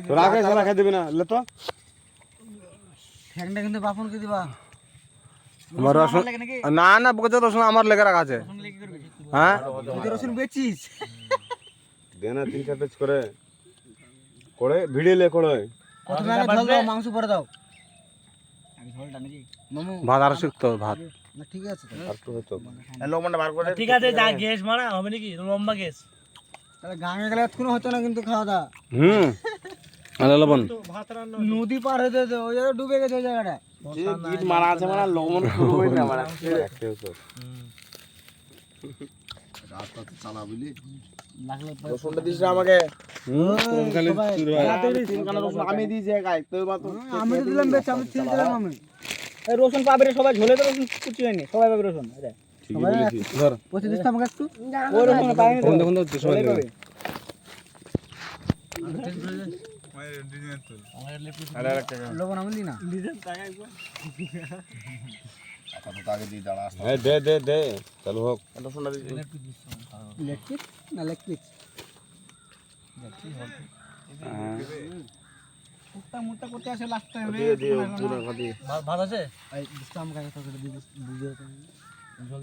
তোরা আগে সারা খাই দিবি না লে তো ঠ্যাংটা কিন্তু বাপনকে দিবা। আমার রসুন না না বকে রসুন আমার লেগে রাখা আছে। হ্যাঁ রসুন বেচিস দেনা 3-4 পিস করে করে ভিড়ে লে করে প্রথমে আগে ঝোল দাও, মাংস পরে দাও। আগে ঝোলটা নাকি মামু ভাত আর শিখতো ভাত না ঠিক আছে তো। আর তো হতো লবণটা বার করে ঠিক আছে যা গ্যাস মারা হবে নাকি লম্বা গ্যাস তাহলে গাঙে গেলে কোনো হতো না কিন্তু খাওয়া দাওয়া। আরে লবণ ভাত রান্না নদী পার হতে হতে ওই জায়গা ডুবে গেছে ওই জায়গাটা। যে গিট মারা আছে মানে লবণ করবই না মানে রাস্তা তো চালাবলি লাগলে রসুনটা দিস আমাকে খালি শুরু হয় তিন কানা রসুন আমি দিয়েছি একাই তোর মা তো আমি তো দিলাম বেশ, আমি ছিল দিলাম আমি। এই রসুন পাবে রে সবাই, ঝোলে তো রসুন কুচি হয়নি, সবাই পাবে রসুন। আরে ঠিকই বলেছিস ধর পচে দিস আমাকে একটু। ওই রসুন পাবে কোন দেখুন তো সবাই নেবে লবণ আমি দিই না। কত আগে দিয়ে দাঁড়া আসতে এই দে দে দে চালু হোক রসুনটা দিস লেগ পিস না লেগ পিস। মুট্টা মুট্টা করতে আসে লাস্ট টাইম রে। দিয়ে পুরো খাদি ভাত আছে এই দিস আমাকে একটা করে দিবি বুঝিয়ে। ঝোল